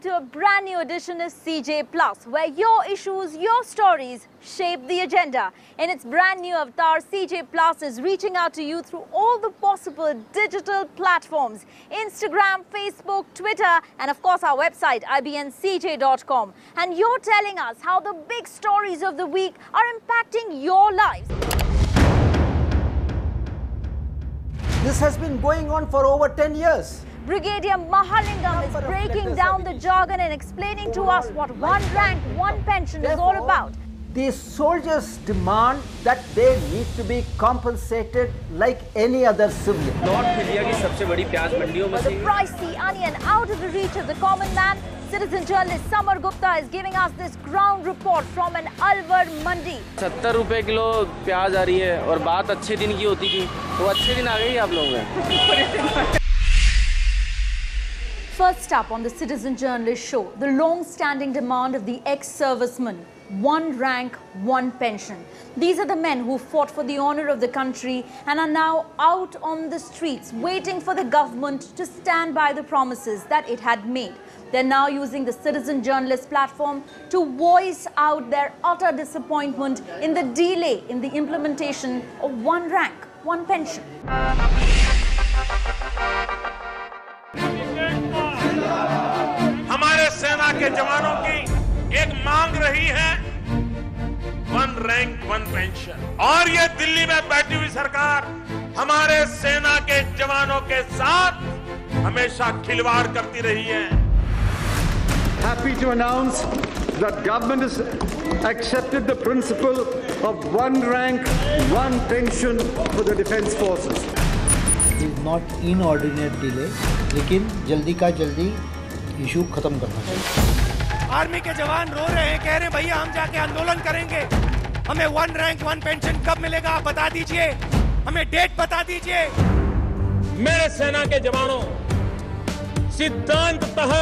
to a brand new edition of CJ Plus, where your issues, your stories shape the agenda. In its brand new avatar, CJ Plus is reaching out to you through all the possible digital platforms: Instagram, Facebook, Twitter, and of course our website ibncj.com. And you're telling us how the big stories of the week are impacting your lives. This has been going on for over 10 years. Brigadier Mahalingam is breaking down the jargon and explaining to us what one rank, one pension is all about. These soldiers demand that they need to be compensated like any other civilian. With the pricey onion out of the reach of the common man, citizen journalist Samar Gupta is giving us this ground report from an Alwar Mandi. 70 रुपए kilo प्याज आ रही है और बात अच्छे दिन की होती थी, तो अच्छे दिन आ गए आप लोगों में. First up on the Citizen Journalist Show, the long-standing demand of the ex-servicemen: one rank, one pension. These are the men who fought for the honor of the country and are now out on the streets waiting for the government to stand by the promises that it had made. They're now using the Citizen Journalist platform to voice out their utter disappointment in the delay in the implementation of one rank, one pension. हमारे सेना के जवानों की एक मांग रही है one rank one pension, और ये दिल्ली में बैठी हुई सरकार हमारे सेना के जवानों के साथ हमेशा खिलवाड़ करती रही है. Happy to announce that government has accepted the principle of one rank, one pension for the defence forces. It is not inordinate delay, लेकिन जल्दी का जल्दी इशू खत्म करना चाहिए. आर्मी के जवान रो रहे हैं, कह रहे भैया हम जाके आंदोलन करेंगे, हमें वन रैंक वन पेंशन कब मिलेगा आप बता दीजिए, हमें डेट बता दीजिए. मेरे सेना के जवानों, सिद्धांततः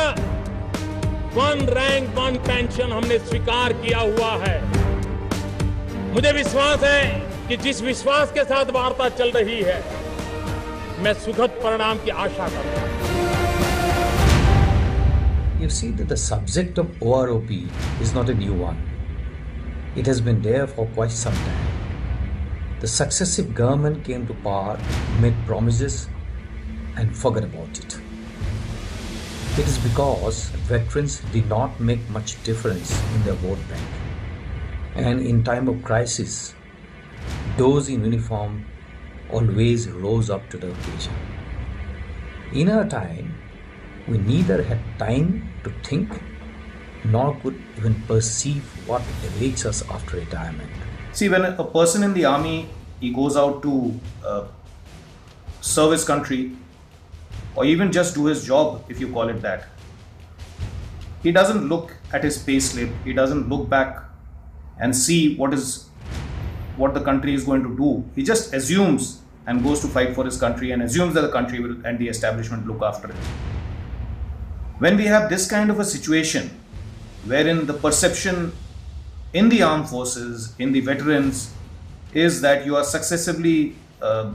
वन रैंक वन पेंशन हमने स्वीकार किया हुआ है. मुझे विश्वास है कि जिस विश्वास के साथ वार्ता चल रही है, मैं सुखद परिणाम की आशा करता हूं. You see that the subject of OROP is not a new one. It has been there for quite some time. The successive government came to power, made promises and forgot about it. It is because veterans did not make much difference in their vote bank. And in time of crisis, those in uniform always rose up to the occasion. In our time, we neither had time to think nor could even perceive what awaits us after retirement. See, when a person in the army, he goes out to serve his country or even just do his job, if you call it that, he doesn't look at his pay slip, he doesn't look back and see what the country is going to do. He just assumes and goes to fight for his country and assumes that the country will and the establishment look after him. When we have this kind of a situation wherein the perception in the armed forces, in the veterans, is that you are successively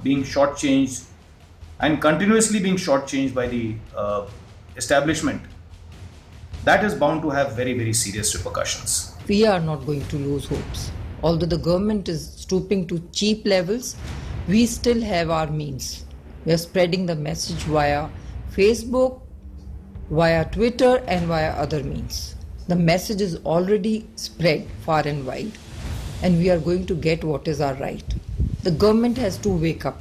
being shortchanged and continuously being shortchanged by the establishment, that is bound to have very, very serious repercussions. We are not going to lose hopes. Although the government is stooping to cheap levels, we still have our means. We are spreading the message via Facebook, via Twitter and via other means. The message is already spread far and wide, and we are going to get what is our right. The government has to wake up.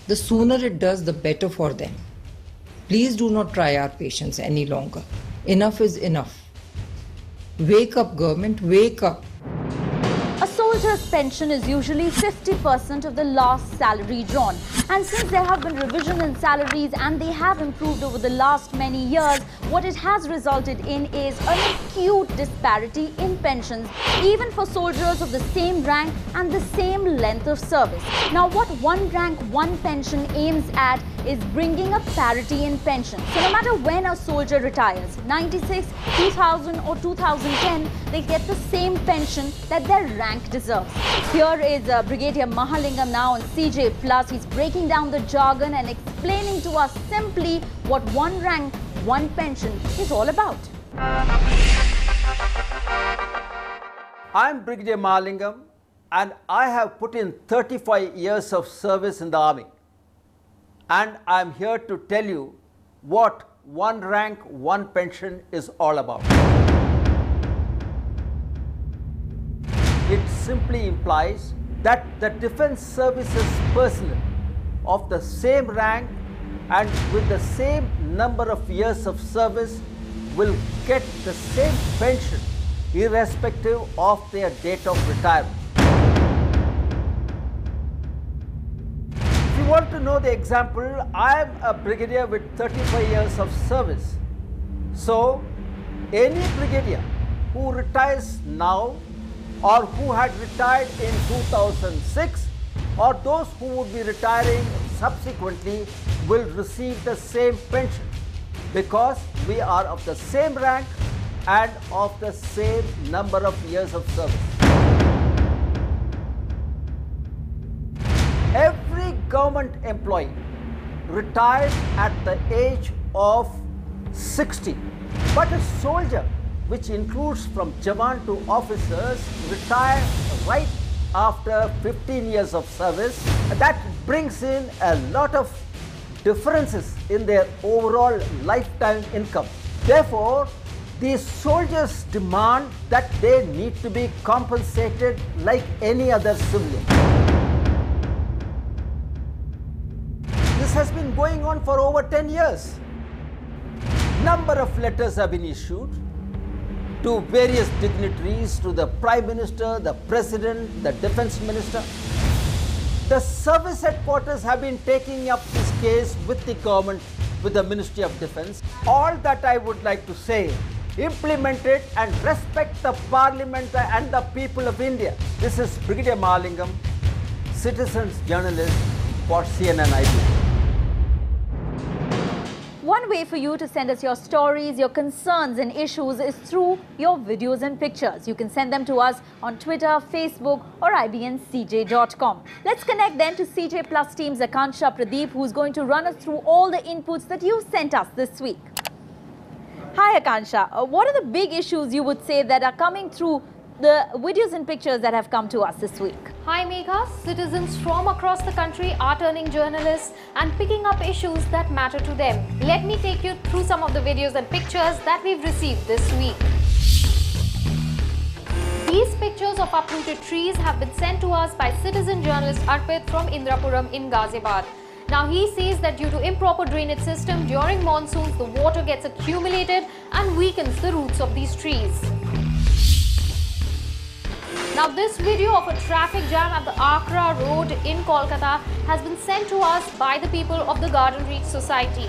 The sooner it does, the better for them. Please do not try our patience any longer. Enough is enough. Wake up, government, wake up. A soldier's pension is usually 50% of the last salary drawn. And since there have been revision in salaries and they have improved over the last many years, what it has resulted in is an acute disparity in pensions, even for soldiers of the same rank and the same length of service. Now, what one rank, one pension aims at is bringing a parity in pension. So no matter when a soldier retires, 96, 2000 or 2010, they get the same pension that their rank deserves. Here is Brigadier Mahalingam now on CJ Plus. He's breaking down the jargon and explaining to us simply what one rank, one pension is all about. I'm Brigadier Mahalingam, and I have put in 35 years of service in the army. And I'm here to tell you what one rank, one pension is all about. It simply implies that the defense services personnel of the same rank and with the same number of years of service will get the same pension irrespective of their date of retirement. If you want to know the example, I am a brigadier with 35 years of service. So, any brigadier who retires now or who had retired in 2006 or those who would be retiring subsequently will receive the same pension because we are of the same rank and of the same number of years of service. Every government employee retires at the age of 60, but a soldier, which includes from Jawan to officers, retire right after 15 years of service. That brings in a lot of differences in their overall lifetime income. Therefore, these soldiers demand that they need to be compensated like any other civilian. This has been going on for over 10 years. Number of letters have been issued to various dignitaries, to the Prime Minister, the President, the Defence Minister. The service headquarters have been taking up this case with the government, with the Ministry of Defence. All that I would like to say, implement it and respect the Parliament and the people of India. This is Brigadier Mahalingam, citizens journalist for CNN IB. One way for you to send us your stories, your concerns and issues is through your videos and pictures. You can send them to us on Twitter, Facebook or ibncj.com. Let's connect then to CJ Plus team's Akansha Pradeep, who's going to run us through all the inputs that you sent us this week. Hi Akansha, what are the big issues you would say that are coming through the videos and pictures that have come to us this week? Hi Megha, citizens from across the country are turning journalists and picking up issues that matter to them. Let me take you through some of the videos and pictures that we've received this week. These pictures of uprooted trees have been sent to us by citizen journalist Arpit from Indrapuram in Ghaziabad. Now he says that due to improper drainage system during monsoons, the water gets accumulated and weakens the roots of these trees. Now this video of a traffic jam at the Accra Road in Kolkata has been sent to us by the people of the Garden Reach Society.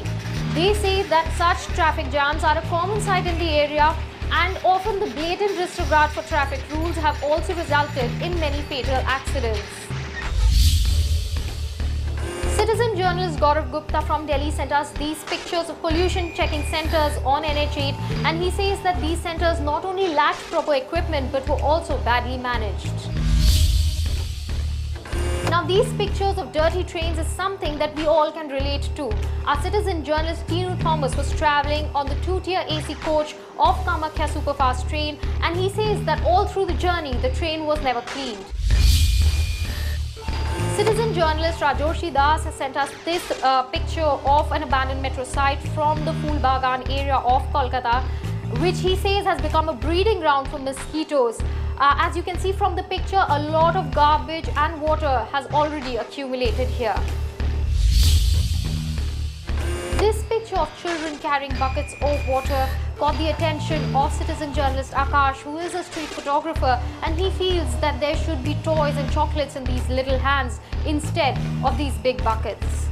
They say that such traffic jams are a common sight in the area and often the blatant disregard for traffic rules have also resulted in many fatal accidents. Citizen journalist Gaurav Gupta from Delhi sent us these pictures of pollution checking centers on NH8, and he says that these centers not only lacked proper equipment but were also badly managed. Now these pictures of dirty trains is something that we all can relate to. Our citizen journalist Tinu Thomas was travelling on the 2-tier AC coach of Kamakhya Superfast train, and he says that all through the journey the train was never cleaned. Citizen journalist Rajoshi Das has sent us this picture of an abandoned metro site from the Phool Bagan area of Kolkata, which he says has become a breeding ground for mosquitoes. As you can see from the picture, a lot of garbage and water has already accumulated here. This picture of children carrying buckets of water caught the attention of citizen journalist Akash, who is a street photographer, and he feels that there should be toys and chocolates in these little hands instead of these big buckets.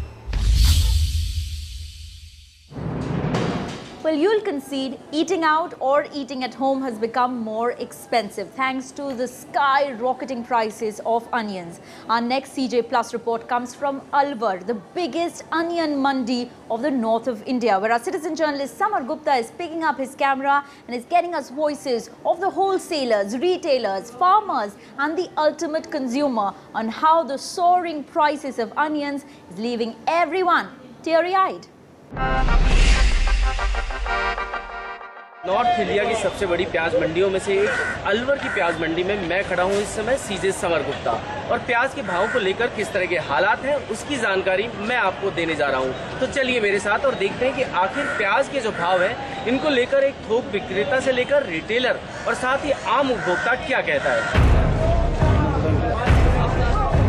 Well, you'll concede eating out or eating at home has become more expensive thanks to the skyrocketing prices of onions. Our next CJ Plus report comes from Alwar, the biggest onion mandi of the north of India, where our citizen journalist Samar Gupta is picking up his camera and is getting us voices of the wholesalers, retailers, farmers and the ultimate consumer on how the soaring prices of onions is leaving everyone teary-eyed. North India की सबसे बड़ी प्याज मंडियों में से एक अलवर की प्याज मंडी में मैं खड़ा हूँ इस समय सीजे समर गुप्ता, और प्याज के भाव को लेकर किस तरह के हालात हैं उसकी जानकारी मैं आपको देने जा रहा हूँ। तो चलिए मेरे साथ और देखते हैं कि आखिर प्याज के जो भाव हैं इनको लेकर एक थोक विक्रेता से लेकर रिटेलर और साथ ही आम उपभोक्ता क्या कहता है।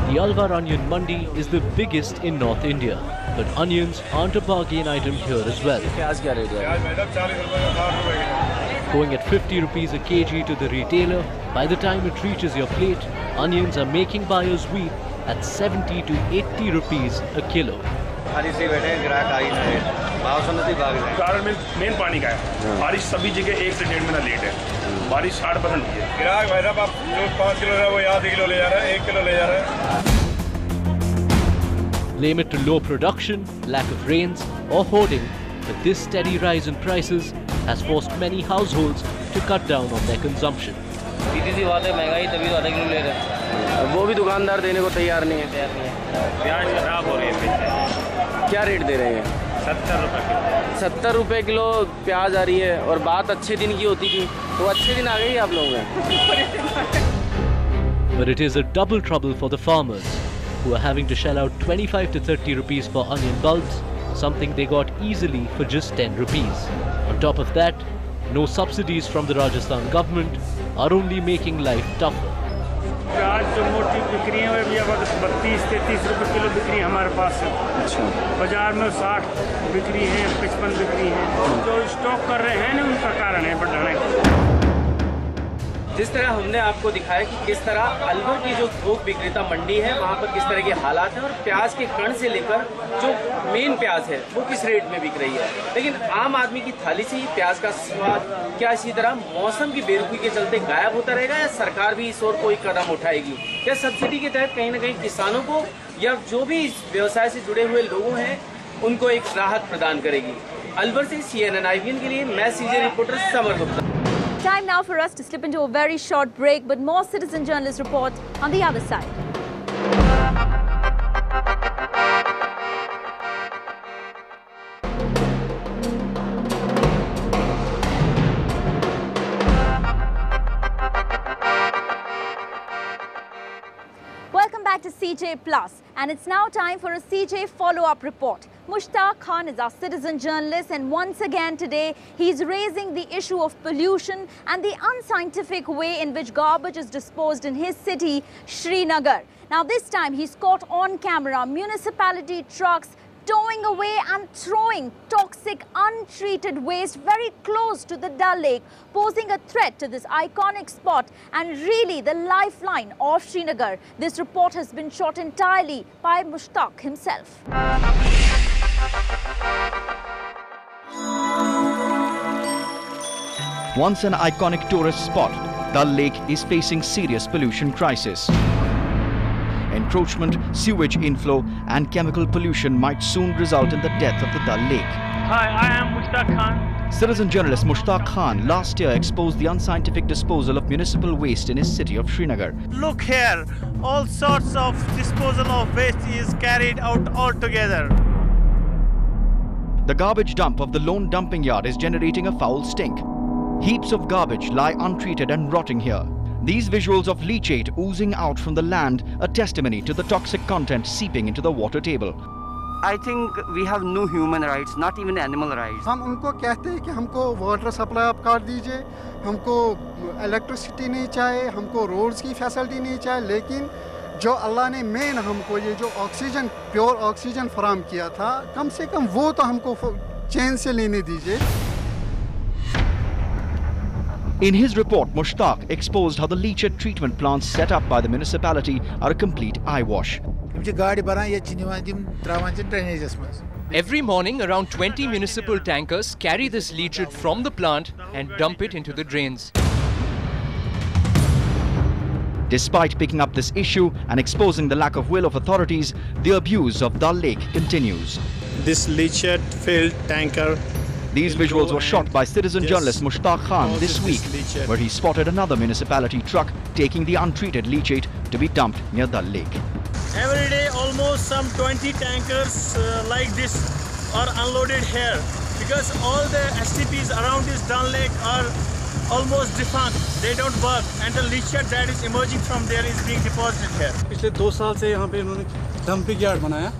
The Alwar Onion Mandi is the biggest in North India, but onions aren't a bargain item here as well. प्याज क्या रेट है? Going at 50 rupees a kg to the retailer, by the time it reaches your plate, onions are making buyers weep at 70 to 80 rupees a kilo. बारिश से बैठे हैं, ग्राहक आ ही ना रहे, भाव सुनते ही भाग रहे हैं। कारण मेन पानी का है, बारिश सभी जगह 1 से 1.5 महीना लेट है, बारिश 60% हुई है। ग्राहक भाई साहब, आप जो 5 किलो है वो आधा किलो ले जा रहा है, 1 किलो ले जा रहा है। Blame it to low production, lack of rains or hoarding, but this steady rise in prices has forced many households to cut down on their consumption. सीधी बात है, महंगाई तभी तो आधा किलो ले रहे हैं, वो भी दुकानदार देने को तैयार नहीं है। प्याज खराब हो रही है। क्या रेट दे रहे हैं? 70 रुपये किलो। 70 रुपये किलो प्याज आ रही है, और बात अच्छे दिन की होती थी तो अच्छे दिन आ गए आप लोगों में। But it is a double trouble for the farmers, who are having to shell out 25 to 30 rupees for onion bulbs, something they got easily for just 10 rupees. On top of that, no subsidies from the Rajasthan government are only making life tougher. प्याज जो मोटी बिक्री है वो 32-33 रुपये kilo बिक्री हमारे पास है। अच्छा। बाजार में 60 बिक्री है, 55 बिक्री है। जो स्टॉक कर रहे हैं ना उनका कारण है बढ़ाने का। जिस तरह हमने आपको दिखाया कि किस तरह अलवर की जो थोक विक्रेता मंडी है वहाँ पर किस तरह के हालात हैं, और प्याज के कण से लेकर जो मेन प्याज है वो किस रेट में बिक रही है। लेकिन आम आदमी की थाली से ही प्याज का स्वाद क्या इसी तरह मौसम की बेरुखी के चलते गायब होता रहेगा, या सरकार भी इस ओर कोई कदम उठाएगी? क्या सब्सिडी के तहत कहीं ना कहीं किसानों को या जो भी इस व्यवसाय से जुड़े हुए लोगों हैं उनको एक राहत प्रदान करेगी? अलवर से CNN IBN के लिए मैं CJ reporter Samar Gupta. Time now for us to slip into a very short break, but more Citizen Journalist report on the other side. Welcome back to CJ Plus, and it's now time for a CJ follow-up report. Mushtaq Khan is our citizen journalist, and once again today he's raising the issue of pollution and the unscientific way in which garbage is disposed in his city, Srinagar. Now this time he's caught on camera municipality trucks towing away and throwing toxic untreated waste very close to the Dal Lake, posing a threat to this iconic spot and really the lifeline of Srinagar. This report has been shot entirely by Mushtaq himself. Once an iconic tourist spot, Dal Lake is facing serious pollution crisis. Encroachment, sewage inflow and chemical pollution might soon result in the death of the Dal Lake. Hi, I am Mushtaq Khan. Citizen journalist Mushtaq Khan last year exposed the unscientific disposal of municipal waste in his city of Srinagar. Look here, all sorts of disposal of waste is carried out altogether. The garbage dump of the lone dumping yard is generating a foul stink. Heaps of garbage lie untreated and rotting here. These visuals of leachate oozing out from the land are testimony to the toxic content seeping into the water table. I think we have no human rights, not even animal rights. हम उनको कहते हैं कि हमको water supply आप कर दीजिए, हमको इलेक्ट्रिसिटी नहीं चाहिए, हमको रोड्स की फैसिलिटी नहीं चाहिए, लेकिन जो अल्लाह ने मेन हमको ये जो ऑक्सीजन, प्योर ऑक्सीजन फराहम किया था, कम से कम वो तो हमको चैन से लेने दीजिए. In his report, Mushtaq exposed how the leachate treatment plants set up by the municipality are a complete eyewash. Every morning, around 20 municipal tankers carry this leachate from the plant and dump it into the drains. Despite picking up this issue and exposing the lack of will of authorities, the abuse of Dal Lake continues. This leachate-filled tanker. These visuals were shot by citizen journalist Mushtaq Khan this week, where he spotted another municipality truck taking the untreated leachate to be dumped near Dal Lake. Every day, almost some 20 tankers like this are unloaded here, because all the STPs around this Dal Lake almost defunct. They don't work, and the leachate that is emerging from there is being deposited here. पिछले 2 साल से यहाँ पे इन्होंने dumping yard बनाया।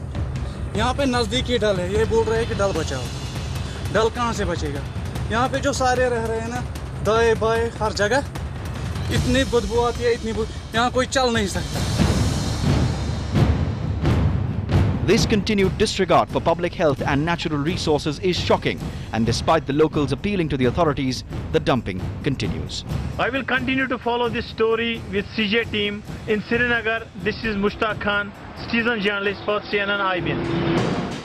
यहाँ पे नज़दीकी डल है, ये बोल रहे हैं कि डल बचाओ। डल कहाँ से बचेगा? यहाँ पे जो सारे रह रहे हैं ना, दाएं बाएं हर जगह इतनी बदबू आती है, यहाँ कोई चल नहीं सकता। This continued disregard for public health and natural resources is shocking, and despite the locals appealing to the authorities, the dumping continues. I will continue to follow this story with CJ team in Srinagar. This is Mushtaq Khan, citizen journalist for CNN IBN.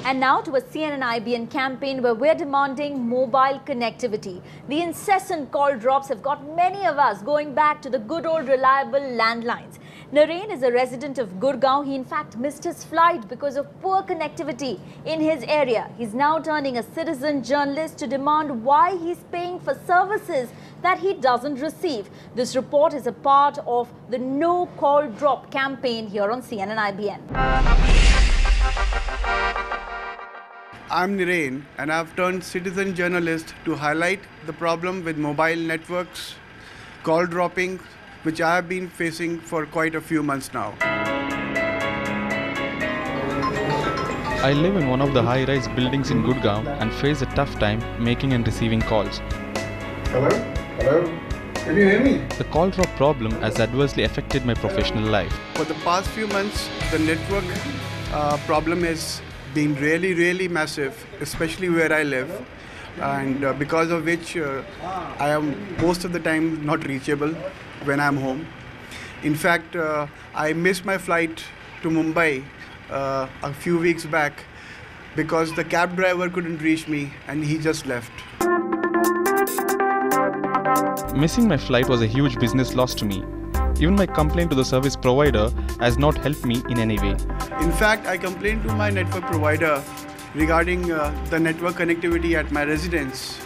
And now to a CNN IBN campaign where we're demanding mobile connectivity. The incessant call drops have got many of us going back to the good old reliable landlines. Naren is a resident of Gurgaon. He in fact missed his flight because of poor connectivity in his area. He's now turning a citizen journalist to demand why he's paying for services that he doesn't receive. This report is a part of the No Call Drop campaign here on CNN IBN. I'm Naren, and I've turned citizen journalist to highlight the problem with mobile networks, call dropping, which I have been facing for quite a few months now. I live in one of the high-rise buildings in Gurgaon and face a tough time making and receiving calls. Hello? Hello? Can you hear me? The call drop problem has adversely affected my professional life. For the past few months, the network problem has been really massive, especially where I live, and because of which I am most of the time not reachable when I'm home. In fact, I missed my flight to Mumbai a few weeks back because the cab driver couldn't reach me and he just left. Missing my flight was a huge business loss to me. Even my complaint to the service provider has not helped me in any way. In fact, I complained to my network provider regarding the network connectivity at my residence,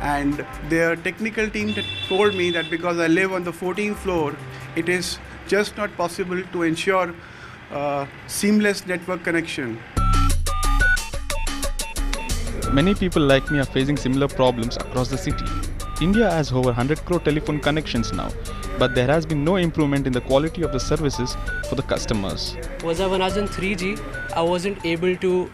and their technical team told me that because I live on the 14th floor, it is just not possible to ensure seamless network connection. Many people like me are facing similar problems across the city. India has over 100 crore telephone connections now, but there has been no improvement in the quality of the services for the customers. When I was on 3G, I wasn't able to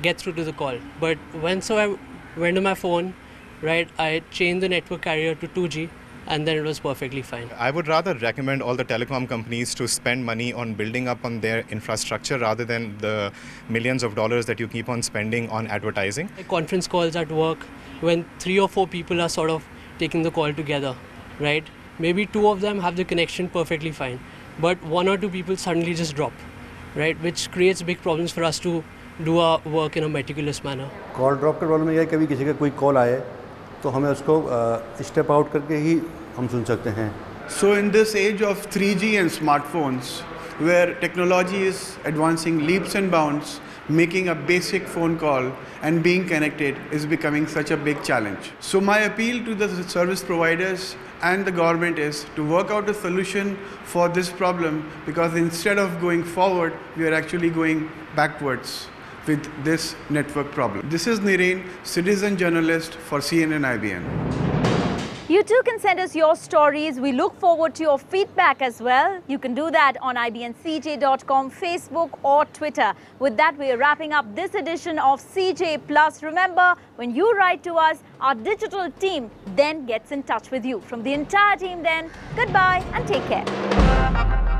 get through to the call. But so I went to my phone, right, I changed the network carrier to 2G, and then it was perfectly fine. I would rather recommend all the telecom companies to spend money on building up on their infrastructure rather than the millions of dollars that you keep on spending on advertising. Conference calls at work, when 3 or 4 people are sort of taking the call together, right? Maybe 2 of them have the connection perfectly fine, but 1 or 2 people suddenly just drop, right? Which creates big problems for us to do our work in a meticulous manner. Call drop का problem ये है कभी किसी का कोई call आए तो हमें उसको step out करके ही हम सुन सकते हैं. So in this age of 3G and smartphones, where technology is advancing leaps and bounds, making a basic phone call and being connected is becoming such a big challenge. So my appeal to the service providers and the government is to work out a solution for this problem, because instead of going forward, we are actually going backwards with this network problem. This is Naren, citizen journalist for CNN IBN. You too can send us your stories. We look forward to your feedback as well. You can do that on IBNCJ.com, Facebook or Twitter. With that, we are wrapping up this edition of CJ Plus. Remember, when you write to us, our digital team then gets in touch with you. From the entire team then, goodbye and take care.